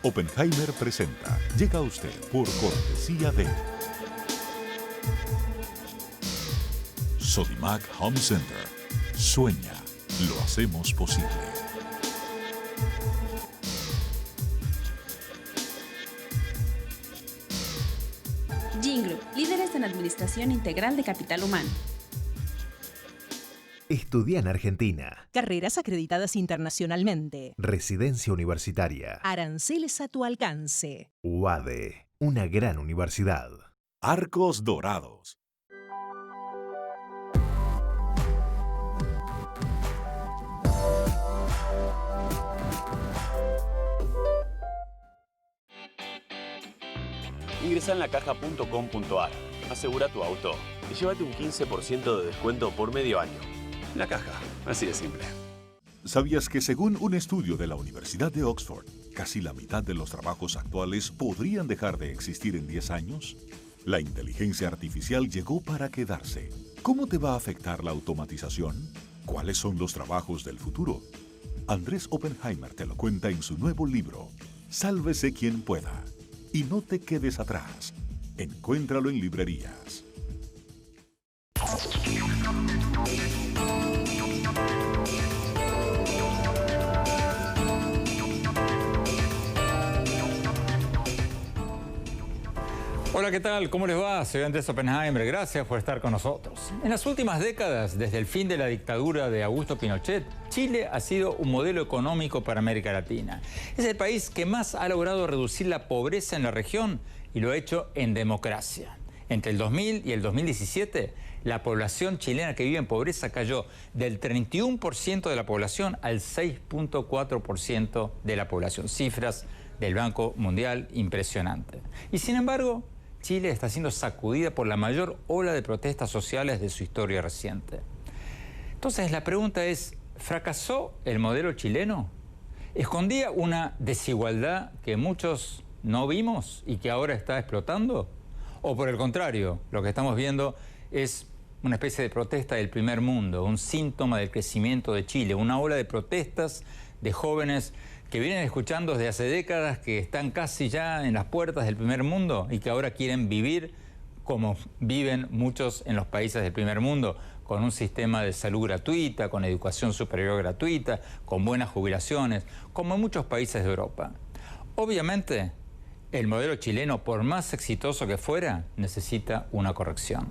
Oppenheimer presenta. Llega a usted por cortesía de Sodimac Home Center. Sueña, lo hacemos posible. Gin Group, líderes en administración integral de capital humano. Estudia en Argentina. Carreras acreditadas internacionalmente. Residencia universitaria. Aranceles a tu alcance. UADE, una gran universidad. Arcos Dorados. Ingresa en lacaja.com.ar, asegura tu auto y llévate un 15% de descuento por medio año. La Caja, así de simple. ¿Sabías que según un estudio de la Universidad de Oxford, casi la mitad de los trabajos actuales podrían dejar de existir en 10 años? La inteligencia artificial llegó para quedarse. ¿Cómo te va a afectar la automatización? ¿Cuáles son los trabajos del futuro? Andrés Oppenheimer te lo cuenta en su nuevo libro, Sálvese quien pueda. Y no te quedes atrás. Encuéntralo en librerías. Hola, ¿qué tal? ¿Cómo les va? Soy Andrés Oppenheimer. Gracias por estar con nosotros. En las últimas décadas, desde el fin de la dictadura de Augusto Pinochet, Chile ha sido un modelo económico para América Latina. Es el país que más ha logrado reducir la pobreza en la región y lo ha hecho en democracia. Entre el 2000 y el 2017, la población chilena que vive en pobreza cayó del 31% de la población al 6.4% de la población. Cifras del Banco Mundial impresionante. Y sin embargo, Chile está siendo sacudida por la mayor ola de protestas sociales de su historia reciente. Entonces la pregunta es, ¿fracasó el modelo chileno? ¿Escondía una desigualdad que muchos no vimos y que ahora está explotando? ¿O por el contrario, lo que estamos viendo es una especie de protesta del primer mundo, un síntoma del crecimiento de Chile, una ola de protestas de jóvenes que vienen escuchando desde hace décadas, que están casi ya en las puertas del primer mundo y que ahora quieren vivir como viven muchos en los países del primer mundo, con un sistema de salud gratuita, con educación superior gratuita, con buenas jubilaciones, como en muchos países de Europa. Obviamente, el modelo chileno, por más exitoso que fuera, necesita una corrección.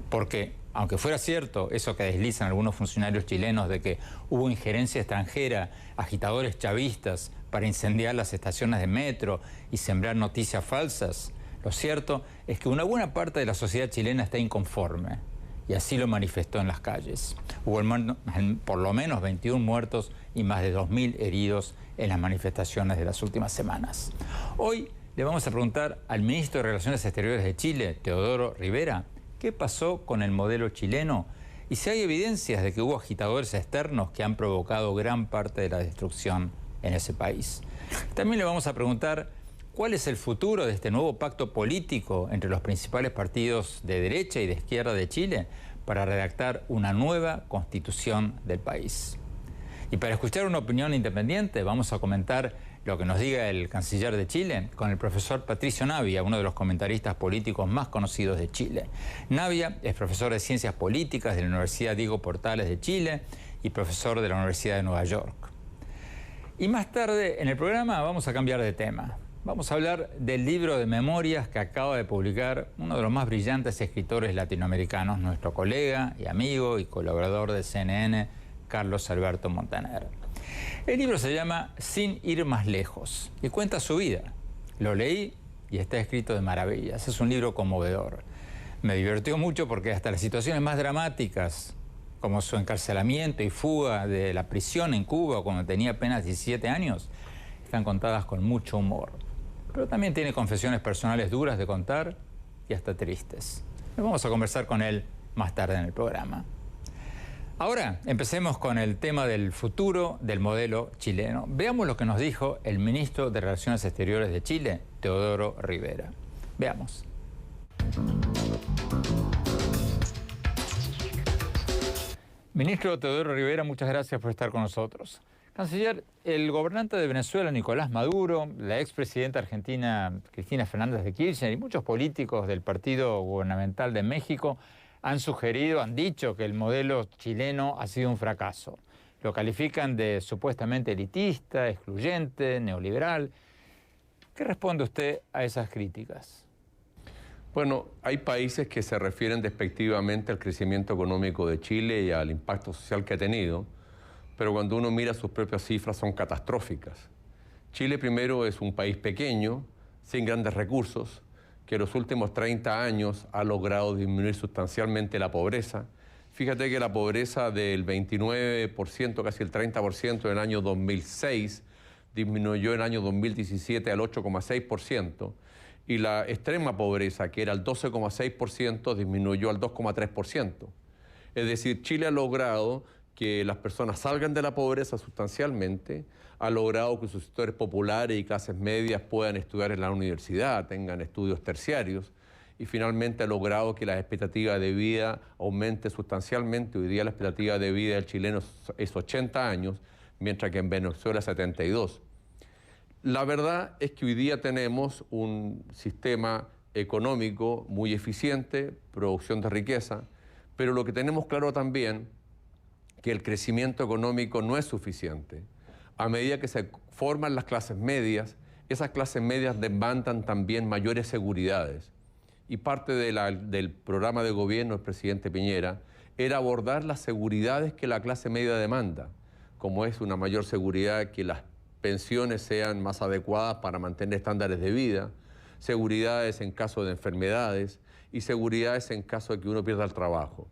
Porque, aunque fuera cierto eso que deslizan algunos funcionarios chilenos de que hubo injerencia extranjera, agitadores chavistas para incendiar las estaciones de metro y sembrar noticias falsas, lo cierto es que una buena parte de la sociedad chilena está inconforme y así lo manifestó en las calles. Hubo por lo menos 21 muertos y más de 2.000 heridos en las manifestaciones de las últimas semanas. Hoy le vamos a preguntar al ministro de Relaciones Exteriores de Chile, Teodoro Rivera, ¿qué pasó con el modelo chileno? Y si hay evidencias de que hubo agitadores externos que han provocado gran parte de la destrucción en ese país. También le vamos a preguntar cuál es el futuro de este nuevo pacto político entre los principales partidos de derecha y de izquierda de Chile para redactar una nueva constitución del país. Y para escuchar una opinión independiente vamos a comentar lo que nos diga el canciller de Chile con el profesor Patricio Navia, uno de los comentaristas políticos más conocidos de Chile. Navia es profesor de Ciencias Políticas de la Universidad Diego Portales de Chile y profesor de la Universidad de Nueva York. Y más tarde en el programa vamos a cambiar de tema. Vamos a hablar del libro de memorias que acaba de publicar uno de los más brillantes escritores latinoamericanos, nuestro colega y amigo y colaborador de CNN, Carlos Alberto Montaner. El libro se llama Sin ir más lejos y cuenta su vida. Lo leí y está escrito de maravillas. Es un libro conmovedor. Me divirtió mucho porque hasta las situaciones más dramáticas, como su encarcelamiento y fuga de la prisión en Cuba cuando tenía apenas 17 años, están contadas con mucho humor. Pero también tiene confesiones personales duras de contar y hasta tristes. Vamos a conversar con él más tarde en el programa. Ahora, empecemos con el tema del futuro del modelo chileno. Veamos lo que nos dijo el ministro de Relaciones Exteriores de Chile, Teodoro Rivera. Veamos. Ministro Teodoro Rivera, muchas gracias por estar con nosotros. Canciller, el gobernante de Venezuela, Nicolás Maduro, la expresidenta argentina Cristina Fernández de Kirchner y muchos políticos del Partido Gubernamental de México han sugerido, han dicho que el modelo chileno ha sido un fracaso. Lo califican de supuestamente elitista, excluyente, neoliberal. ¿Qué responde usted a esas críticas? Bueno, hay países que se refieren despectivamente al crecimiento económico de Chile y al impacto social que ha tenido, pero cuando uno mira sus propias cifras son catastróficas. Chile primero es un país pequeño, sin grandes recursos, que en los últimos 30 años ha logrado disminuir sustancialmente la pobreza. Fíjate que la pobreza del 29%, casi el 30% en el año 2006, disminuyó en el año 2017 al 8,6%, y la extrema pobreza, que era el 12,6%, disminuyó al 2,3%. Es decir, Chile ha logrado que las personas salgan de la pobreza sustancialmente, ha logrado que sus sectores populares y clases medias puedan estudiar en la universidad, tengan estudios terciarios, y finalmente ha logrado que la expectativa de vida aumente sustancialmente. Hoy día la expectativa de vida del chileno es 80 años, mientras que en Venezuela es 72. La verdad es que hoy día tenemos un sistema económico muy eficiente, producción de riqueza, pero lo que tenemos claro también que el crecimiento económico no es suficiente. A medida que se forman las clases medias, esas clases medias demandan también mayores seguridades. Y parte del programa de gobierno del presidente Piñera era abordar las seguridades que la clase media demanda, como es una mayor seguridad que las pensiones sean más adecuadas para mantener estándares de vida, seguridades en caso de enfermedades y seguridades en caso de que uno pierda el trabajo.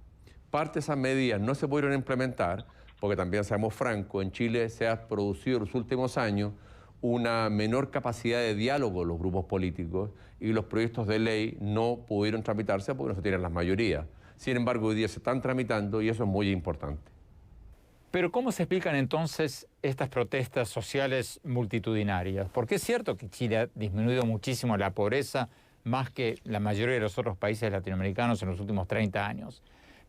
Parte de esas medidas no se pudieron implementar porque también, seamos francos, en Chile se ha producido en los últimos años una menor capacidad de diálogo en los grupos políticos y los proyectos de ley no pudieron tramitarse porque no se tienen las mayorías. Sin embargo, hoy día se están tramitando y eso es muy importante. Pero ¿cómo se explican entonces estas protestas sociales multitudinarias? Porque es cierto que Chile ha disminuido muchísimo la pobreza, más que la mayoría de los otros países latinoamericanos en los últimos 30 años.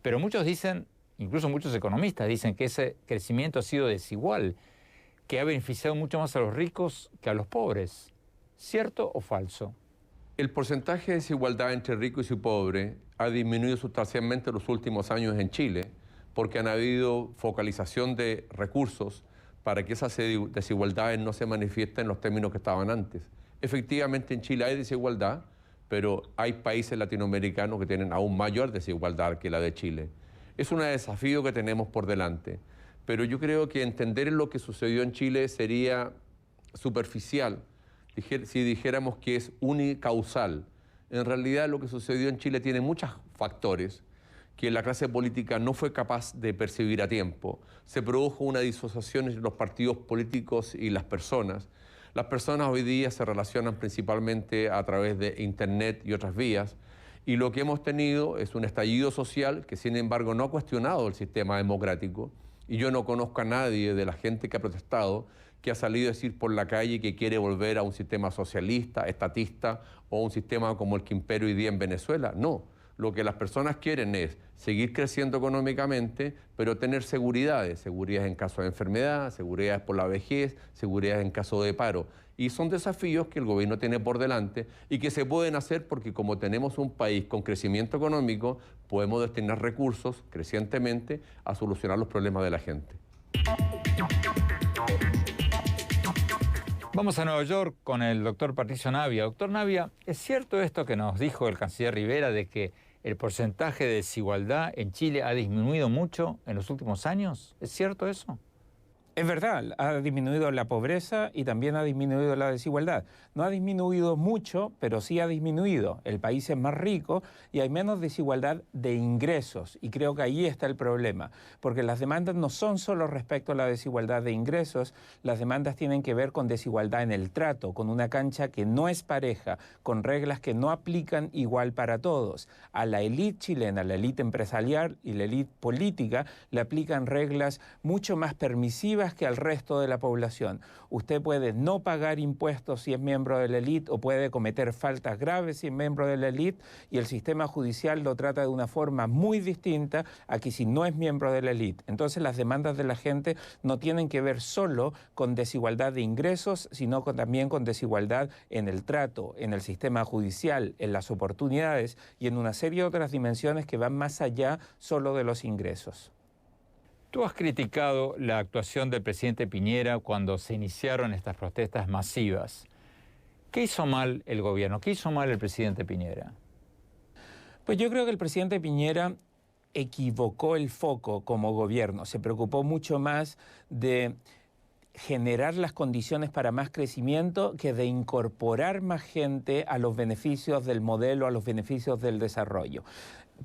Pero muchos dicen, incluso muchos economistas dicen que ese crecimiento ha sido desigual, que ha beneficiado mucho más a los ricos que a los pobres. ¿Cierto o falso? El porcentaje de desigualdad entre ricos y pobres ha disminuido sustancialmente en los últimos años en Chile, porque han habido focalización de recursos para que esas desigualdades no se manifiesten en los términos que estaban antes. Efectivamente, en Chile hay desigualdad, pero hay países latinoamericanos que tienen aún mayor desigualdad que la de Chile. Es un desafío que tenemos por delante, pero yo creo que entender lo que sucedió en Chile sería superficial si dijéramos que es unicausal. En realidad, lo que sucedió en Chile tiene muchos factores que la clase política no fue capaz de percibir a tiempo. Se produjo una disociación entre los partidos políticos y las personas. Las personas hoy día se relacionan principalmente a través de Internet y otras vías, y lo que hemos tenido es un estallido social que, sin embargo, no ha cuestionado el sistema democrático, y yo no conozco a nadie de la gente que ha protestado que ha salido a decir por la calle que quiere volver a un sistema socialista, estatista o un sistema como el que impera hoy día en Venezuela. No. Lo que las personas quieren es seguir creciendo económicamente, pero tener seguridades en caso de enfermedad, seguridades por la vejez, seguridades en caso de paro. Y son desafíos que el gobierno tiene por delante y que se pueden hacer porque como tenemos un país con crecimiento económico, podemos destinar recursos crecientemente a solucionar los problemas de la gente. Vamos a Nueva York con el doctor Patricio Navia. Doctor Navia, ¿es cierto esto que nos dijo el canciller Rivera de que el porcentaje de desigualdad en Chile ha disminuido mucho en los últimos años? ¿Es cierto eso? Es verdad, ha disminuido la pobreza y también ha disminuido la desigualdad. No ha disminuido mucho, pero sí ha disminuido. El país es más rico y hay menos desigualdad de ingresos. Y creo que ahí está el problema, porque las demandas no son solo respecto a la desigualdad de ingresos, las demandas tienen que ver con desigualdad en el trato, con una cancha que no es pareja, con reglas que no aplican igual para todos. A la élite chilena, la élite empresarial y la élite política le aplican reglas mucho más permisivas ventajas que al resto de la población. Usted puede no pagar impuestos si es miembro de la élite o puede cometer faltas graves si es miembro de la élite, y el sistema judicial lo trata de una forma muy distinta a que si no es miembro de la élite. Entonces las demandas de la gente no tienen que ver solo con desigualdad de ingresos, sino también con desigualdad en el trato, en el sistema judicial, en las oportunidades y en una serie de otras dimensiones que van más allá solo de los ingresos. Tú has criticado la actuación del presidente Piñera cuando se iniciaron estas protestas masivas. ¿Qué hizo mal el gobierno? ¿Qué hizo mal el presidente Piñera? Pues yo creo que el presidente Piñera equivocó el foco como gobierno. Se preocupó mucho más de generar las condiciones para más crecimiento que de incorporar más gente a los beneficios del modelo, a los beneficios del desarrollo.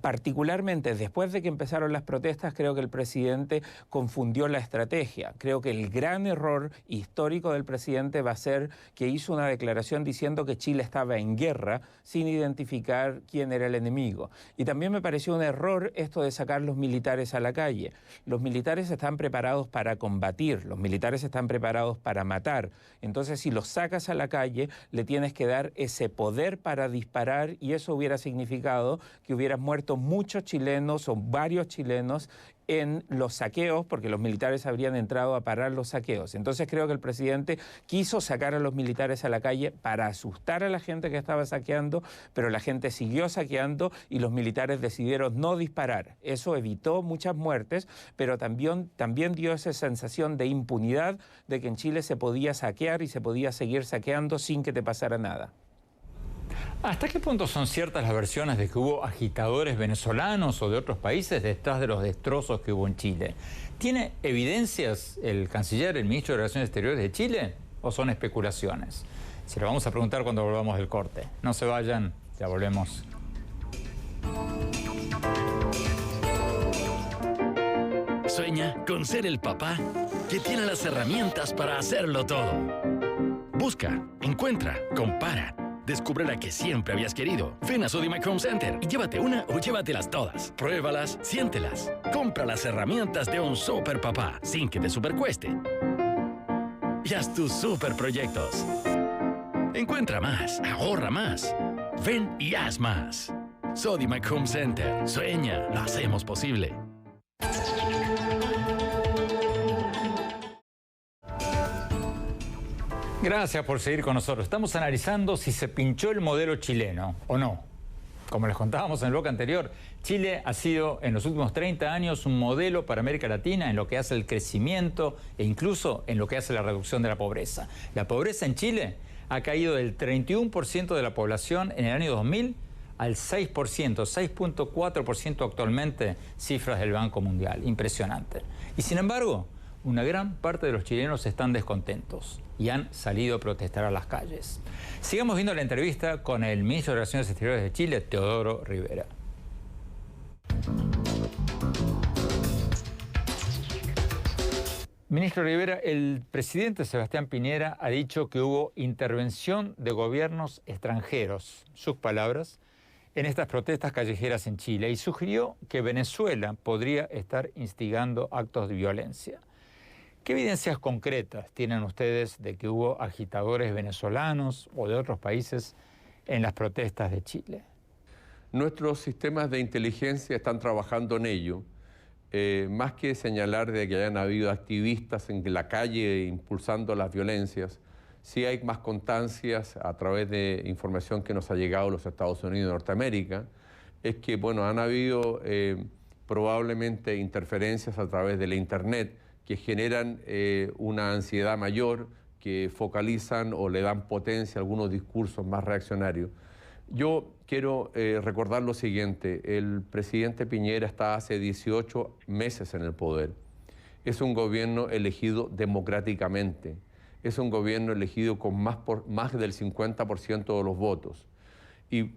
Particularmente después de que empezaron las protestas, creo que el presidente confundió la estrategia. Creo que el gran error histórico del presidente va a ser que hizo una declaración diciendo que Chile estaba en guerra sin identificar quién era el enemigo. Y también me pareció un error esto de sacar los militares a la calle. Los militares están preparados para combatir, los militares están preparados para matar. Entonces, si los sacas a la calle, le tienes que dar ese poder para disparar, y eso hubiera significado que hubieras muerto muchos chilenos o varios chilenos en los saqueos, porque los militares habrían entrado a parar los saqueos. Entonces creo que el presidente quiso sacar a los militares a la calle para asustar a la gente que estaba saqueando, pero la gente siguió saqueando y los militares decidieron no disparar. Eso evitó muchas muertes, pero también dio esa sensación de impunidad de que en Chile se podía saquear y se podía seguir saqueando sin que te pasara nada. ¿Hasta qué punto son ciertas las versiones de que hubo agitadores venezolanos o de otros países detrás de los destrozos que hubo en Chile? ¿Tiene evidencias el canciller, el ministro de Relaciones Exteriores de Chile, o son especulaciones? Se lo vamos a preguntar cuando volvamos del corte. No se vayan, ya volvemos. Sueña con ser el papá que tiene las herramientas para hacerlo todo. Busca, encuentra, compara. Descubre la que siempre habías querido. Ven a Sodimac Home Center y llévate una o llévatelas todas. Pruébalas, siéntelas. Compra las herramientas de un super papá sin que te supercueste. Y haz tus super proyectos. Encuentra más, ahorra más. Ven y haz más. Sodimac Home Center. Sueña, lo hacemos posible. Gracias por seguir con nosotros. Estamos analizando si se pinchó el modelo chileno o no. Como les contábamos en el bloque anterior, Chile ha sido en los últimos 30 años un modelo para América Latina en lo que hace el crecimiento e incluso en lo que hace la reducción de la pobreza. La pobreza en Chile ha caído del 31% de la población en el año 2000 al 6%, 6.4% actualmente, cifras del Banco Mundial. Impresionante. Y sin embargo, una gran parte de los chilenos están descontentos y han salido a protestar a las calles. Sigamos viendo la entrevista con el ministro de Relaciones Exteriores de Chile, Teodoro Rivera. Ministro Rivera, el presidente Sebastián Piñera ha dicho que hubo intervención de gobiernos extranjeros, sus palabras, en estas protestas callejeras en Chile, y sugirió que Venezuela podría estar instigando actos de violencia. ¿Qué evidencias concretas tienen ustedes de que hubo agitadores venezolanos o de otros países en las protestas de Chile? Nuestros sistemas de inteligencia están trabajando en ello. Más que señalar de que hayan habido activistas en la calle impulsando las violencias, sí hay más constancias a través de información que nos ha llegado de los Estados Unidos de Norteamérica, es que, bueno, han habido probablemente interferencias a través de la Internet que generan una ansiedad mayor, que focalizan o le dan potencia a algunos discursos más reaccionarios. Yo quiero recordar lo siguiente: el presidente Piñera está hace 18 meses en el poder. Es un gobierno elegido democráticamente, es un gobierno elegido con más del 50% de los votos. Y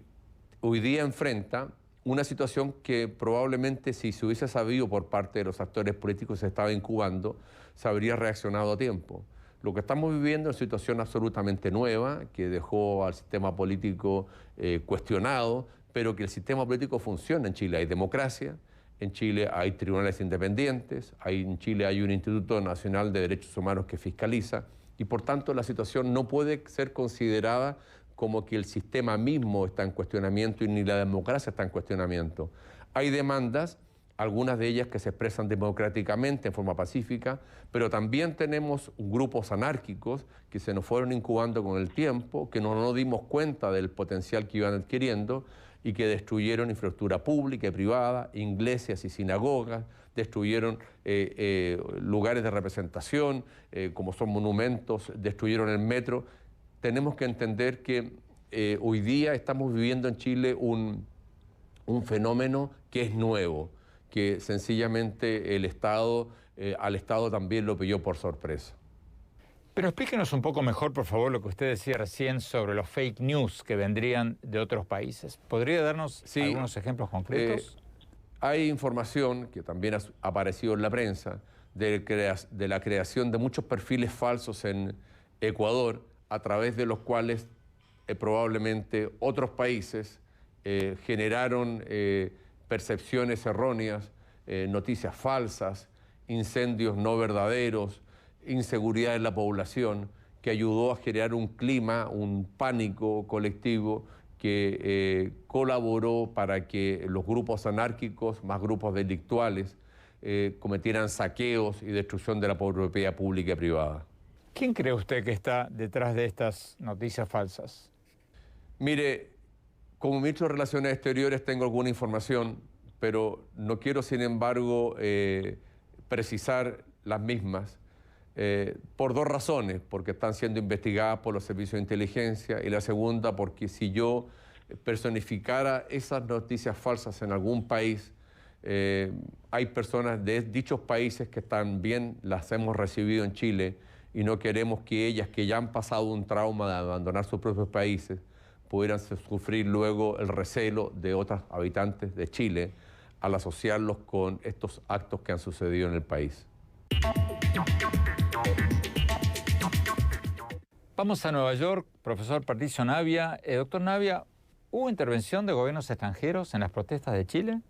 hoy día enfrenta una situación que probablemente, si se hubiese sabido por parte de los actores políticos que se estaba incubando, se habría reaccionado a tiempo. Lo que estamos viviendo es una situación absolutamente nueva, que dejó al sistema político cuestionado, pero que el sistema político funciona en Chile. Hay democracia, En Chile hay tribunales independientes, en Chile hay un Instituto Nacional de Derechos Humanos que fiscaliza y por tanto la situación no puede ser considerada como que el sistema mismo está en cuestionamiento y ni la democracia está en cuestionamiento. Hay demandas, algunas de ellas que se expresan democráticamente en forma pacífica, pero también tenemos grupos anárquicos que se nos fueron incubando con el tiempo, que no nos dimos cuenta del potencial que iban adquiriendo y que destruyeron infraestructura pública y privada, iglesias y sinagogas, destruyeron lugares de representación, como son monumentos, destruyeron el metro. Tenemos que entender que hoy día estamos viviendo en Chile un fenómeno que es nuevo, que sencillamente al Estado también lo pilló por sorpresa. Pero explíquenos un poco mejor, por favor, lo que usted decía recién sobre los fake news que vendrían de otros países. ¿Podría darnos algunos ejemplos concretos? Hay información que también ha aparecido en la prensa de la creación de muchos perfiles falsos en Ecuador, a través de los cuales probablemente otros países generaron percepciones erróneas, noticias falsas, incendios no verdaderos, inseguridad en la población, que ayudó a generar un clima, un pánico colectivo que colaboró para que los grupos anárquicos, más grupos delictuales, cometieran saqueos y destrucción de la propiedad pública y privada. ¿Quién cree usted que está detrás de estas noticias falsas? Mire, como ministro de Relaciones Exteriores tengo alguna información, pero no quiero, sin embargo, precisar las mismas, por dos razones: porque están siendo investigadas por los servicios de inteligencia, y la segunda, porque si yo personificara esas noticias falsas en algún país, hay personas de dichos países que también las hemos recibido en Chile, y no queremos que ellas, que ya han pasado un trauma de abandonar sus propios países, pudieran sufrir luego el recelo de otros habitantes de Chile al asociarlos con estos actos que han sucedido en el país. Vamos a Nueva York, profesor Patricio Navia. Doctor Navia, ¿hubo intervención de gobiernos extranjeros en las protestas de Chile?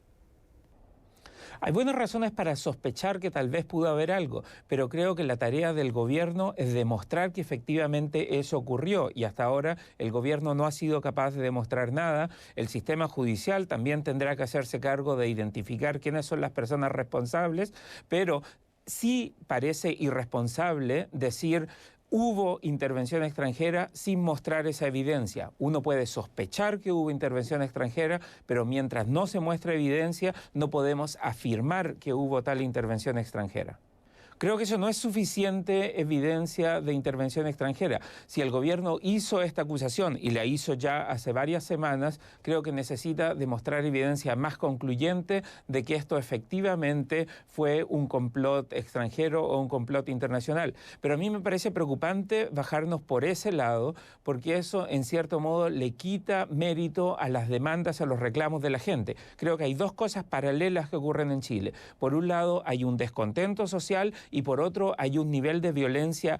Hay buenas razones para sospechar que tal vez pudo haber algo, pero creo que la tarea del gobierno es demostrar que efectivamente eso ocurrió, y hasta ahora el gobierno no ha sido capaz de demostrar nada. El sistema judicial también tendrá que hacerse cargo de identificar quiénes son las personas responsables, pero sí parece irresponsable decir hubo intervención extranjera sin mostrar esa evidencia. Uno puede sospechar que hubo intervención extranjera, pero mientras no se muestre evidencia, no podemos afirmar que hubo tal intervención extranjera. Creo que eso no es suficiente evidencia de intervención extranjera. Si el gobierno hizo esta acusación, y la hizo ya hace varias semanas, creo que necesita demostrar evidencia más concluyente de que esto efectivamente fue un complot extranjero o un complot internacional. Pero a mí me parece preocupante bajarnos por ese lado, porque eso en cierto modo le quita mérito a las demandas, a los reclamos de la gente. Creo que hay dos cosas paralelas que ocurren en Chile. Por un lado hay un descontento social, y por otro hay un nivel de violencia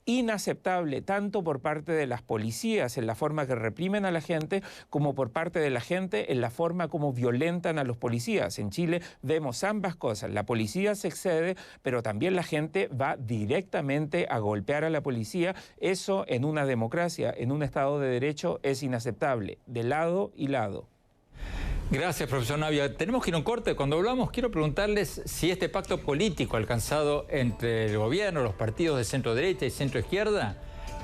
inaceptable, tanto por parte de las policías en la forma que reprimen a la gente, como por parte de la gente en la forma como violentan a los policías. En Chile vemos ambas cosas. La policía se excede, pero también la gente va directamente a golpear a la policía. Eso en una democracia, en un Estado de Derecho, es inaceptable, de lado y lado. Gracias, profesor Navia. Tenemos que ir a un corte. Cuando hablamos, quiero preguntarles si este pacto político alcanzado entre el gobierno, los partidos de centro-derecha y centro-izquierda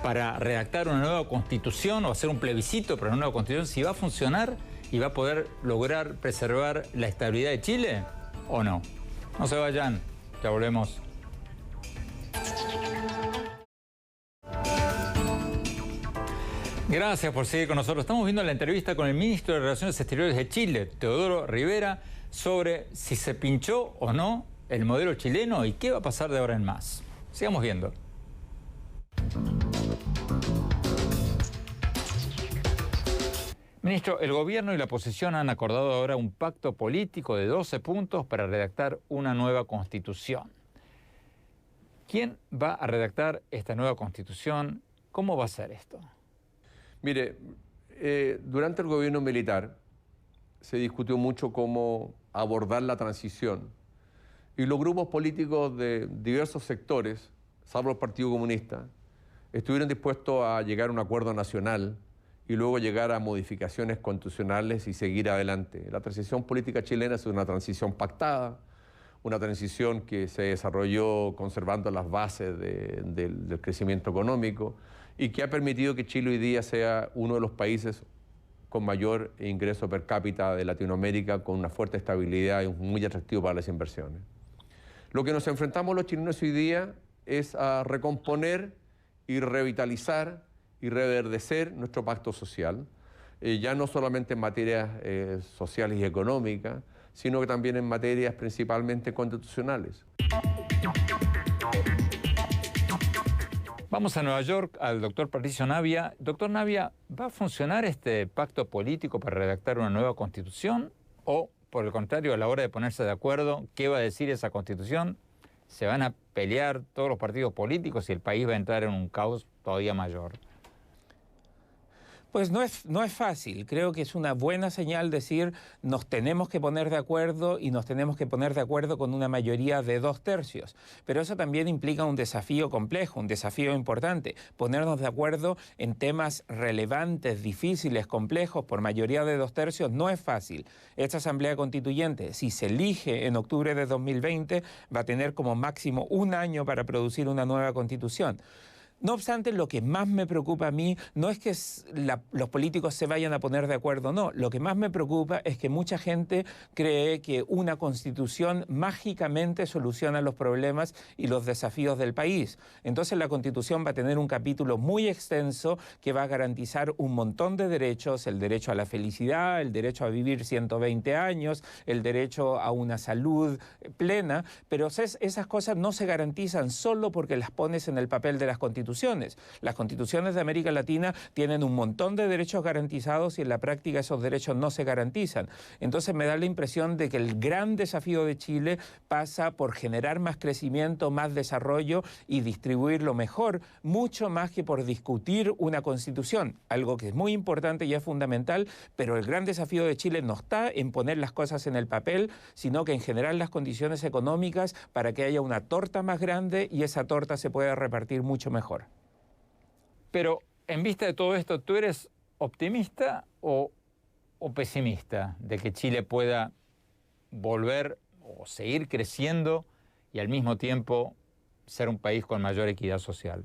para redactar una nueva constitución o hacer un plebiscito para una nueva constitución, si va a funcionar y va a poder lograr preservar la estabilidad de Chile o no. No se vayan, ya volvemos. Gracias por seguir con nosotros. Estamos viendo la entrevista con el ministro de Relaciones Exteriores de Chile, Teodoro Rivera, sobre si se pinchó o no el modelo chileno y qué va a pasar de ahora en más. Sigamos viendo. Ministro, el gobierno y la oposición han acordado ahora un pacto político de 12 puntos para redactar una nueva constitución. ¿Quién va a redactar esta nueva constitución? ¿Cómo va a ser esto? Mire, durante el gobierno militar se discutió mucho cómo abordar la transición. Y los grupos políticos de diversos sectores, salvo el Partido Comunista, estuvieron dispuestos a llegar a un acuerdo nacional y luego llegar a modificaciones constitucionales y seguir adelante. La transición política chilena es una transición pactada, una transición que se desarrolló conservando las bases del crecimiento económico y que ha permitido que Chile hoy día sea uno de los países con mayor ingreso per cápita de Latinoamérica, con una fuerte estabilidad y muy atractivo para las inversiones. Lo que nos enfrentamos los chilenos hoy día es a recomponer y revitalizar y reverdecer nuestro pacto social, ya no solamente en materias sociales y económicas, sino que también en materias principalmente constitucionales. Vamos a Nueva York al doctor Patricio Navia. Doctor Navia, ¿va a funcionar este pacto político para redactar una nueva constitución? ¿O, por el contrario, a la hora de ponerse de acuerdo, qué va a decir esa constitución? ¿Se van a pelear todos los partidos políticos y el país va a entrar en un caos todavía mayor? Pues no es fácil. Creo que es una buena señal decir nos tenemos que poner de acuerdo y nos tenemos que poner de acuerdo con una mayoría de 2/3. Pero eso también implica un desafío complejo, un desafío importante. Ponernos de acuerdo en temas relevantes, difíciles, complejos, por mayoría de 2/3 no es fácil. Esta Asamblea Constituyente, si se elige en octubre de 2020, va a tener como máximo un año para producir una nueva Constitución. No obstante, lo que más me preocupa a mí no es que los políticos se vayan a poner de acuerdo, no. Lo que más me preocupa es que mucha gente cree que una constitución mágicamente soluciona los problemas y los desafíos del país. Entonces la constitución va a tener un capítulo muy extenso que va a garantizar un montón de derechos, el derecho a la felicidad, el derecho a vivir 120 años, el derecho a una salud plena, pero esas cosas no se garantizan solo porque las pones en el papel de las constituciones. Las constituciones de América Latina tienen un montón de derechos garantizados y en la práctica esos derechos no se garantizan. Entonces me da la impresión de que el gran desafío de Chile pasa por generar más crecimiento, más desarrollo y distribuirlo mejor, mucho más que por discutir una constitución, algo que es muy importante y es fundamental, pero el gran desafío de Chile no está en poner las cosas en el papel, sino que en generar las condiciones económicas para que haya una torta más grande y esa torta se pueda repartir mucho mejor. Pero en vista de todo esto, ¿tú eres optimista o pesimista de que Chile pueda volver o seguir creciendo y al mismo tiempo ser un país con mayor equidad social?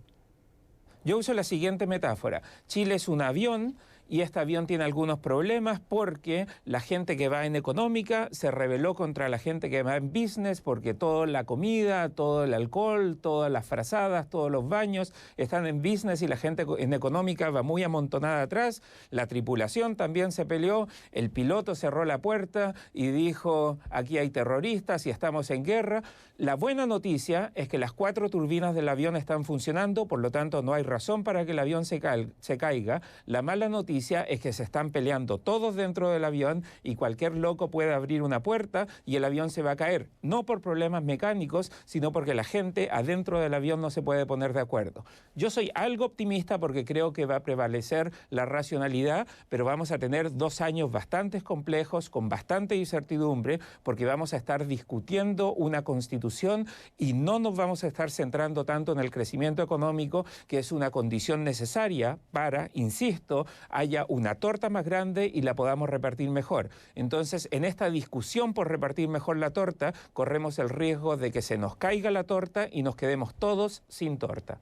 Yo uso la siguiente metáfora. Chile es un avión y este avión tiene algunos problemas porque la gente que va en económica se rebeló contra la gente que va en business porque toda la comida, todo el alcohol, todas las frazadas, todos los baños están en business y la gente en económica va muy amontonada atrás. La tripulación también se peleó, el piloto cerró la puerta y dijo aquí hay terroristas y estamos en guerra. La buena noticia es que las 4 turbinas del avión están funcionando, por lo tanto no hay razón para que el avión se caiga. La mala noticia es que se están peleando todos dentro del avión y cualquier loco puede abrir una puerta y el avión se va a caer, no por problemas mecánicos, sino porque la gente adentro del avión no se puede poner de acuerdo. Yo soy algo optimista porque creo que va a prevalecer la racionalidad, pero vamos a tener 2 años bastante complejos, con bastante incertidumbre, porque vamos a estar discutiendo una constitución y no nos vamos a estar centrando tanto en el crecimiento económico, que es una condición necesaria para, insisto, haya una torta más grande y la podamos repartir mejor. Entonces, en esta discusión por repartir mejor la torta, corremos el riesgo de que se nos caiga la torta y nos quedemos todos sin torta.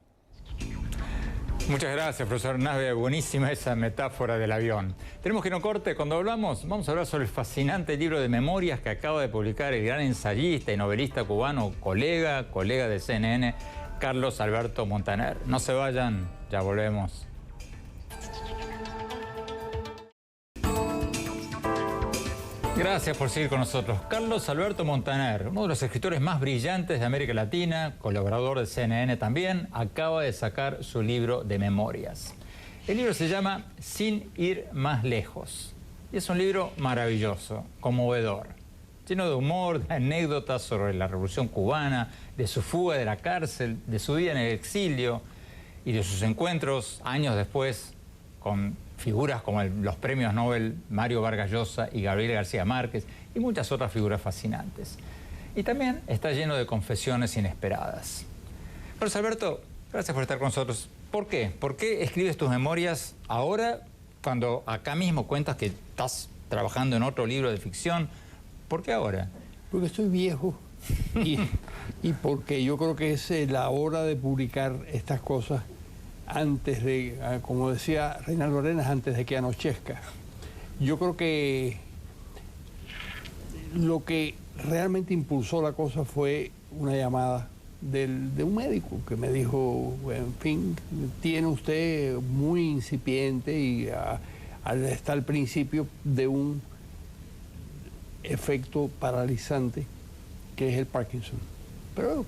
Muchas gracias, profesor Navia. Buenísima esa metáfora del avión. Tenemos que ir a un corte. Cuando vamos a hablar sobre el fascinante libro de memorias que acaba de publicar el gran ensayista y novelista cubano, colega de CNN, Carlos Alberto Montaner. No se vayan, ya volvemos. Gracias por seguir con nosotros. Carlos Alberto Montaner, uno de los escritores más brillantes de América Latina, colaborador de CNN también, acaba de sacar su libro de memorias. El libro se llama Sin ir más lejos. Y es un libro maravilloso, conmovedor, lleno de humor, de anécdotas sobre la Revolución Cubana, de su fuga de la cárcel, de su vida en el exilio y de sus encuentros años después con figuras como los premios Nobel Mario Vargas Llosa y Gabriel García Márquez y muchas otras figuras fascinantes. Y también está lleno de confesiones inesperadas. Carlos Alberto, gracias por estar con nosotros. ¿Por qué? ¿Por qué escribes tus memorias ahora, cuando acá mismo cuentas que estás trabajando en otro libro de ficción? ¿Por qué ahora? Porque estoy viejo y porque yo creo que es la hora de publicar estas cosas antes de, como decía Reinaldo Arenas, antes de que anochezca. Yo creo que lo que realmente impulsó la cosa fue una llamada de un médico que me dijo, en fin, tiene usted muy incipiente y está al principio de un efecto paralizante que es el Parkinson. Pero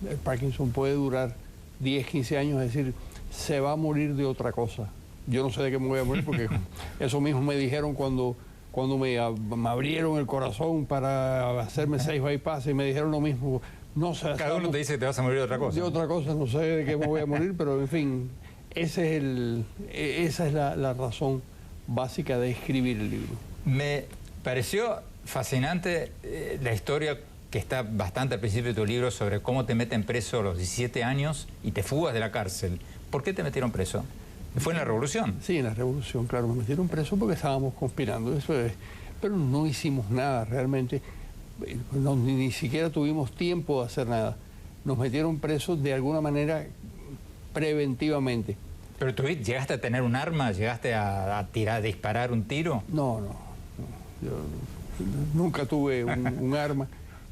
el Parkinson puede durar 10, 15 años, es decir, se va a morir de otra cosa. Yo no sé de qué me voy a morir porque eso mismo me dijeron cuando me abrieron el corazón para hacerme 6 bypass y me dijeron lo mismo. No sé, cada uno te dice que te vas a morir de otra cosa. De otra cosa, no sé de qué me voy a morir, pero en fin, esa es la razón básica de escribir el libro. Me pareció fascinante la historia que está bastante al principio de tu libro sobre cómo te meten preso a los 17 años y te fugas de la cárcel. ¿Por qué te metieron preso? ¿Fue en la Revolución? Sí, en la Revolución, claro. Me metieron preso porque estábamos conspirando, eso es. Pero no hicimos nada realmente. Ni siquiera tuvimos tiempo de hacer nada. Nos metieron presos de alguna manera preventivamente. ¿Pero tú llegaste a tener un arma? ¿Llegaste a disparar un tiro? No. Yo nunca tuve un arma.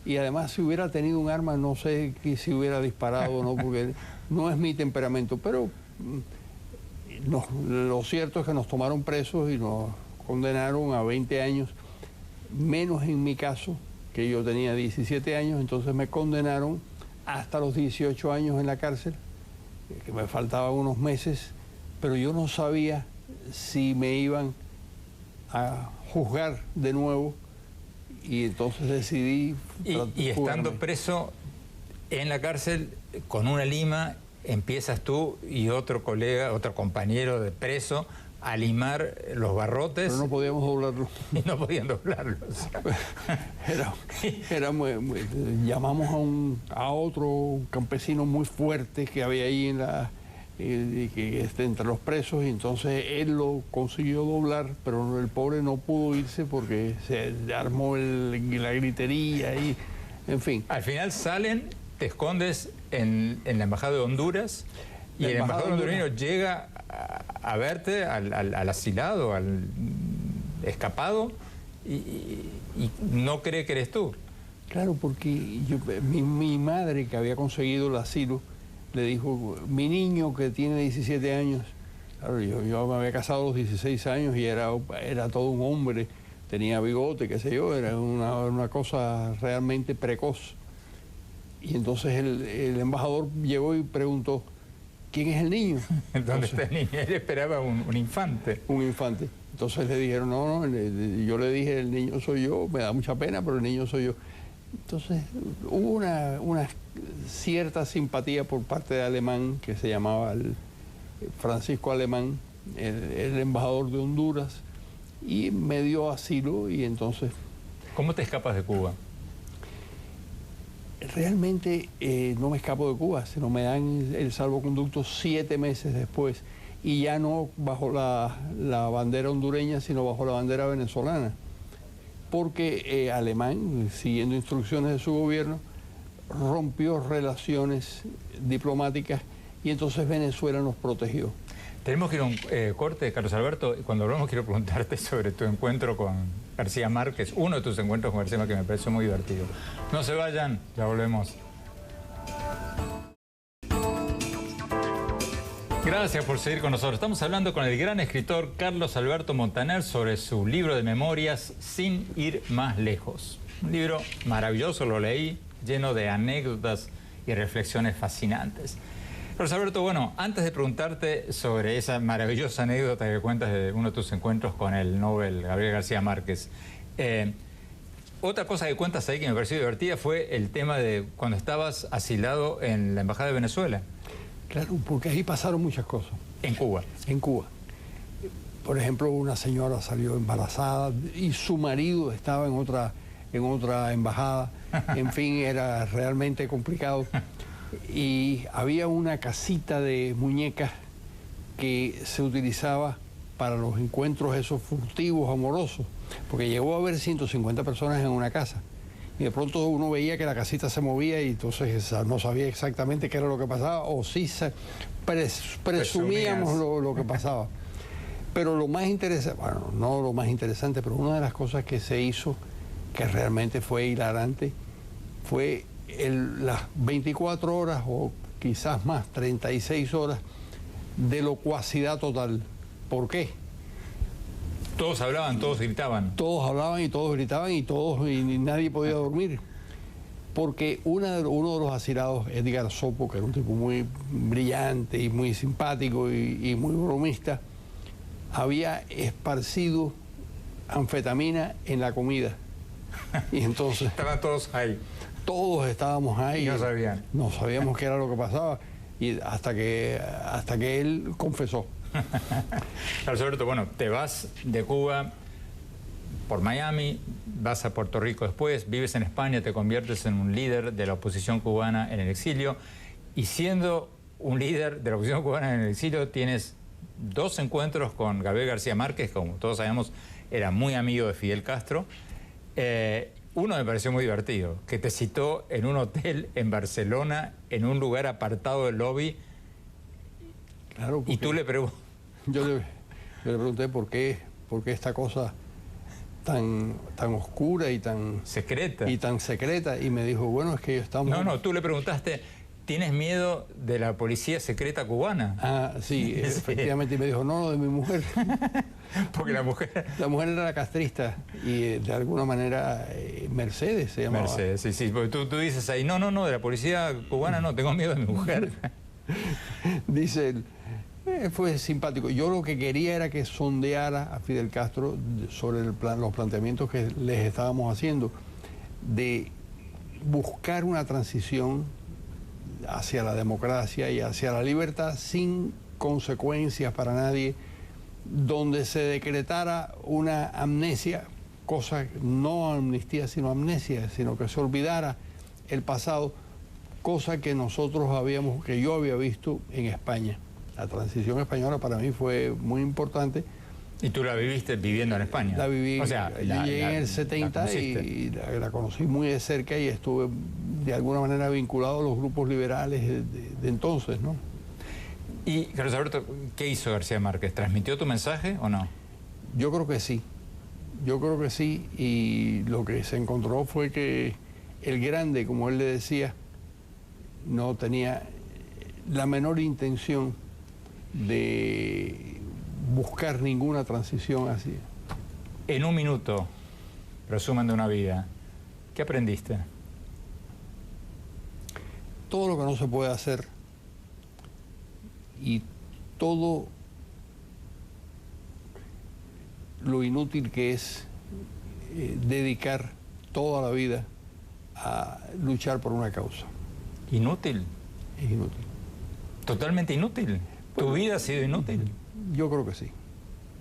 Y además, si hubiera tenido un arma, no sé si hubiera disparado o no, porque no es mi temperamento. Pero lo cierto es que nos tomaron presos y nos condenaron a 20 años, menos en mi caso, que yo tenía 17 años, entonces me condenaron hasta los 18 años en la cárcel, que me faltaban unos meses, pero yo no sabía si me iban a juzgar de nuevo y entonces decidí... Y estando preso en la cárcel, con una lima, empiezas tú y otro colega, otro compañero de preso, a limar los barrotes. Pero no podíamos doblarlos. Y no podían doblarlos. Llamamos a otro campesino muy fuerte que había ahí entre los presos, y entonces él lo consiguió doblar, pero el pobre no pudo irse porque se armó la gritería y, en fin. Al final salen, te escondes en la Embajada de Honduras y el embajador hondureño llega a verte, al asilado, al escapado, y no cree que eres tú. Claro, porque mi madre, que había conseguido el asilo, le dijo, mi niño que tiene 17 años, claro, yo me había casado a los 16 años y era todo un hombre, tenía bigote, qué sé yo, era una cosa realmente precoz. Y entonces el embajador llegó y preguntó, ¿quién es el niño? ¿Dónde está el niño? Él esperaba un infante. Un infante. Entonces le dijeron, no, yo le dije, el niño soy yo, me da mucha pena, pero el niño soy yo. Entonces hubo una cierta simpatía por parte de Alemán, que se llamaba Francisco Alemán, el embajador de Honduras, y me dio asilo y entonces... ¿Cómo te escapas de Cuba? Realmente no me escapo de Cuba, sino me dan el salvoconducto 7 meses después, y ya no bajo la bandera hondureña, sino bajo la bandera venezolana, porque Alemán, siguiendo instrucciones de su gobierno, rompió relaciones diplomáticas y entonces Venezuela nos protegió. Tenemos que ir a un corte, Carlos Alberto, y cuando hablamos quiero preguntarte sobre tu encuentro con García Márquez, uno de tus encuentros con García Márquez, que me pareció muy divertido. No se vayan, ya volvemos. Gracias por seguir con nosotros. Estamos hablando con el gran escritor Carlos Alberto Montaner sobre su libro de memorias Sin ir más lejos. Un libro maravilloso, lo leí, lleno de anécdotas y reflexiones fascinantes. Carlos Alberto, bueno, antes de preguntarte sobre esa maravillosa anécdota que cuentas de uno de tus encuentros con el Nobel Gabriel García Márquez, otra cosa que cuentas ahí que me pareció divertida fue el tema de cuando estabas asilado en la Embajada de Venezuela. Claro, porque ahí pasaron muchas cosas. ¿En Cuba? En Cuba. por ejemplo, una señora salió embarazada y su marido estaba en otra embajada. En fin, era realmente complicado. Y había una casita de muñecas que se utilizaba para los encuentros esos furtivos, amorosos, porque llegó a haber 150 personas en una casa. Y de pronto uno veía que la casita se movía y entonces no sabía exactamente qué era lo que pasaba, o sí presumíamos lo que pasaba. Pero lo más interesante, bueno, no lo más interesante, pero una de las cosas que se hizo, que realmente fue hilarante, fue las 24 horas o quizás más, 36 horas de locuacidad total. ¿Por qué? Todos hablaban, todos gritaban. Todos hablaban y todos gritaban y nadie podía dormir. Porque uno de los asilados, Edgar Sopo, que era un tipo muy brillante y muy simpático y muy bromista, había esparcido anfetamina en la comida. Y entonces... Estaban todos ahí. Todos estábamos ahí. Y no sabían. No sabíamos qué era lo que pasaba. Y hasta que él confesó. Carlos Alberto, bueno, te vas de Cuba por Miami, vas a Puerto Rico después, vives en España, te conviertes en un líder de la oposición cubana en el exilio, y siendo un líder de la oposición cubana en el exilio tienes 2 encuentros con Gabriel García Márquez, como todos sabemos era muy amigo de Fidel Castro. Uno me pareció muy divertido, que te citó en un hotel en Barcelona, en un lugar apartado del lobby. Claro, y tú le preguntas. Yo le pregunté por qué esta cosa tan oscura y tan secreta, y me dijo, bueno, es que estamos... No, tú le preguntaste, ¿tienes miedo de la policía secreta cubana? Ah, sí, efectivamente, y me dijo, no, de mi mujer. Porque la mujer... La mujer era la castrista, y de alguna manera Mercedes se llamaba. Mercedes, sí, porque tú dices ahí, no, de la policía cubana no, tengo miedo de mi mujer. Dice él, fue simpático. Yo lo que quería era que sondeara a Fidel Castro sobre los planteamientos que les estábamos haciendo, de buscar una transición hacia la democracia y hacia la libertad sin consecuencias para nadie, donde se decretara una amnesia, no amnistía sino amnesia, sino que se olvidara el pasado, cosa que que yo había visto en España. La transición española para mí fue muy importante. ¿Y tú la viviste viviendo en España? La viví, o sea, yo llegué en el 70 y la conocí muy de cerca y estuve de alguna manera vinculado a los grupos liberales de entonces, ¿no? Y, Carlos Alberto, ¿qué hizo García Márquez? ¿Transmitió tu mensaje o no? Yo creo que sí, y lo que se encontró fue que el grande, como él le decía, no tenía la menor intención de buscar ninguna transición así. En un minuto, resumen de una vida, ¿qué aprendiste? Todo lo que no se puede hacer y todo lo inútil que es dedicar toda la vida a luchar por una causa. ¿Inútil? Es inútil. ¿Totalmente inútil? ¿Tu vida ha sido inútil? Yo creo que sí.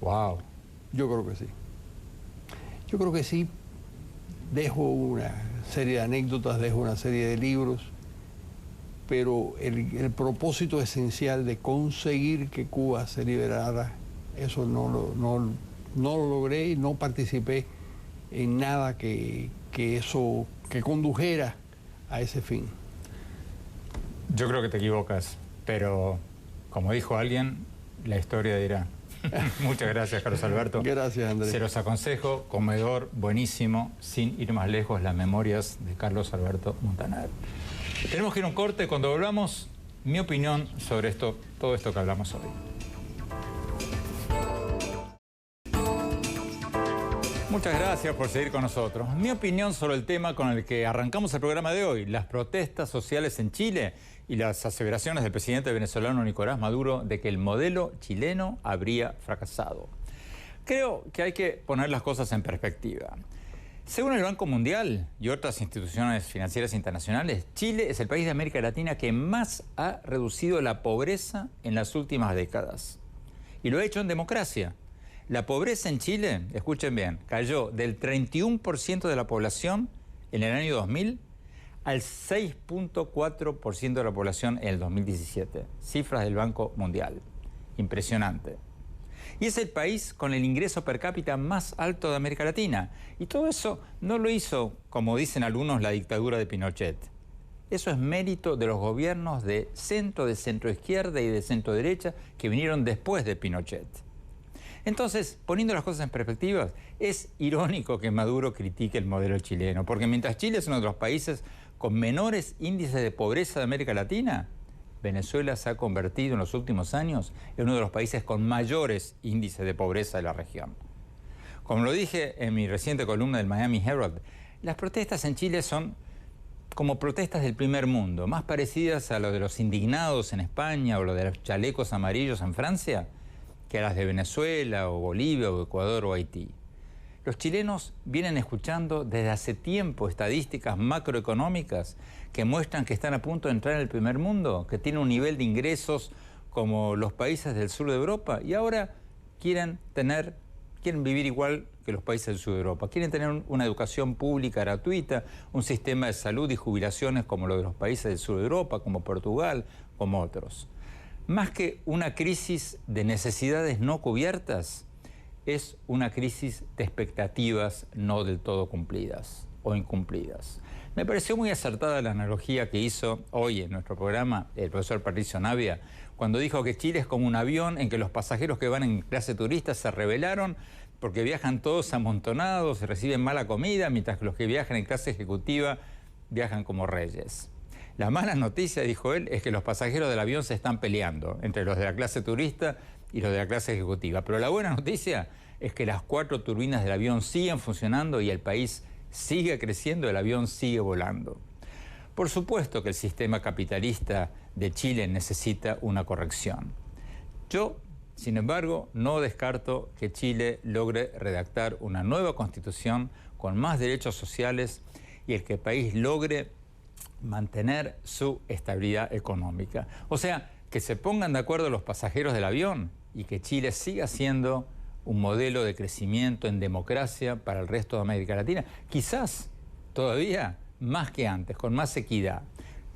Wow. Yo creo que sí. Yo creo que sí. Dejo una serie de anécdotas, dejo una serie de libros, pero el propósito esencial de conseguir que Cuba se liberara, eso no lo logré y no participé en nada que condujera a ese fin. Yo creo que te equivocas, pero como dijo alguien, la historia dirá. Muchas gracias, Carlos Alberto. Gracias, Andrés. Se los aconsejo, comedor buenísimo, sin ir más lejos, las memorias de Carlos Alberto Montaner. Tenemos que ir a un corte. Cuando volvamos, mi opinión sobre todo esto que hablamos hoy. Muchas gracias por seguir con nosotros. Mi opinión sobre el tema con el que arrancamos el programa de hoy, las protestas sociales en Chile y las aseveraciones del presidente venezolano Nicolás Maduro de que el modelo chileno habría fracasado. Creo que hay que poner las cosas en perspectiva. Según el Banco Mundial y otras instituciones financieras internacionales, Chile es el país de América Latina que más ha reducido la pobreza en las últimas décadas. Y lo ha hecho en democracia. La pobreza en Chile, escuchen bien, cayó del 31% de la población en el año 2000 al 6.4% de la población en el 2017. Cifras del Banco Mundial. Impresionante. Y es el país con el ingreso per cápita más alto de América Latina. Y todo eso no lo hizo, como dicen algunos, la dictadura de Pinochet. Eso es mérito de los gobiernos de centro izquierda y de centro derecha que vinieron después de Pinochet. Entonces, poniendo las cosas en perspectiva, es irónico que Maduro critique el modelo chileno, porque mientras Chile es uno de los países con menores índices de pobreza de América Latina, Venezuela se ha convertido en los últimos años en uno de los países con mayores índices de pobreza de la región. Como lo dije en mi reciente columna del Miami Herald, las protestas en Chile son como protestas del primer mundo, más parecidas a lo de los indignados en España o lo de los chalecos amarillos en Francia, que a las de Venezuela o Bolivia o Ecuador o Haití. Los chilenos vienen escuchando desde hace tiempo estadísticas macroeconómicas que muestran que están a punto de entrar en el primer mundo, que tienen un nivel de ingresos como los países del sur de Europa y ahora quieren vivir igual que los países del sur de Europa. Quieren tener una educación pública gratuita, un sistema de salud y jubilaciones como lo de los países del sur de Europa, como Portugal, como otros. Más que una crisis de necesidades no cubiertas, es una crisis de expectativas no del todo cumplidas o incumplidas. Me pareció muy acertada la analogía que hizo hoy en nuestro programa el profesor Patricio Navia, cuando dijo que Chile es como un avión en que los pasajeros que van en clase turista se rebelaron porque viajan todos amontonados, reciben mala comida, mientras que los que viajan en clase ejecutiva viajan como reyes. La mala noticia, dijo él, es que los pasajeros del avión se están peleando entre los de la clase turista y los de la clase ejecutiva. Pero la buena noticia es que las 4 turbinas del avión siguen funcionando y el país sigue creciendo, el avión sigue volando. Por supuesto que el sistema capitalista de Chile necesita una corrección. Yo, sin embargo, no descarto que Chile logre redactar una nueva constitución con más derechos sociales y el que el país logre mantener su estabilidad económica. O sea, que se pongan de acuerdo los pasajeros del avión y que Chile siga siendo un modelo de crecimiento en democracia para el resto de América Latina. Quizás todavía más que antes, con más equidad.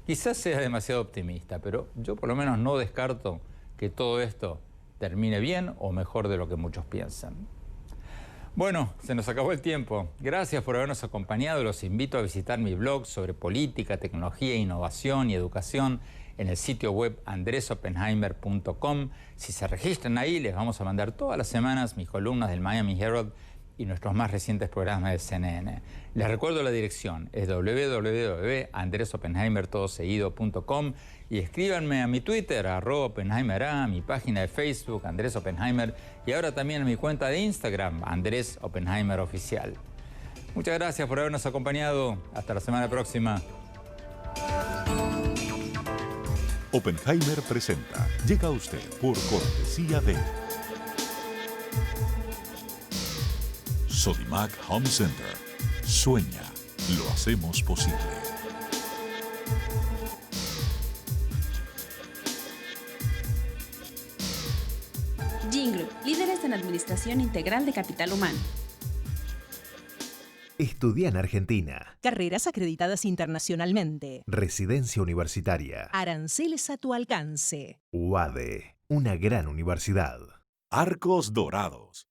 Quizás sea demasiado optimista, pero yo por lo menos no descarto que todo esto termine bien o mejor de lo que muchos piensan. Bueno, se nos acabó el tiempo. Gracias por habernos acompañado. Los invito a visitar mi blog sobre política, tecnología, innovación y educación en el sitio web andresopenheimer.com. Si se registran ahí, les vamos a mandar todas las semanas mis columnas del Miami Herald y nuestros más recientes programas de CNN. Les recuerdo la dirección, es www.andresopenheimer.com y escríbanme a mi Twitter, @OpenheimerA, a mi página de Facebook, Andrés Oppenheimer, y ahora también a mi cuenta de Instagram, Andrés Oppenheimer Oficial. Muchas gracias por habernos acompañado. Hasta la semana próxima. Oppenheimer presenta. Llega a usted por cortesía de Sodimac Home Center. Sueña, lo hacemos posible. Gingroup, líderes en administración integral de capital humano. Estudia en Argentina. Carreras acreditadas internacionalmente. Residencia universitaria. Aranceles a tu alcance. UADE, una gran universidad. Arcos Dorados.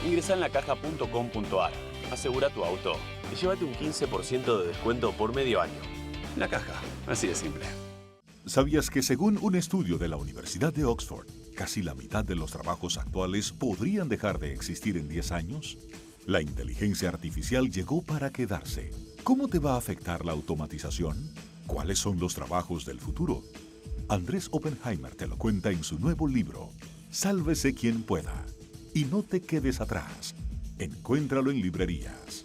Ingresa en lacaja.com.ar, asegura tu auto y llévate un 15% de descuento por medio año. La Caja, así de simple. ¿Sabías que según un estudio de la Universidad de Oxford, casi la mitad de los trabajos actuales podrían dejar de existir en 10 años? La inteligencia artificial llegó para quedarse. ¿Cómo te va a afectar la automatización? ¿Cuáles son los trabajos del futuro? Andrés Oppenheimer te lo cuenta en su nuevo libro, Sálvese quien pueda. Y no te quedes atrás. Encuéntralo en librerías.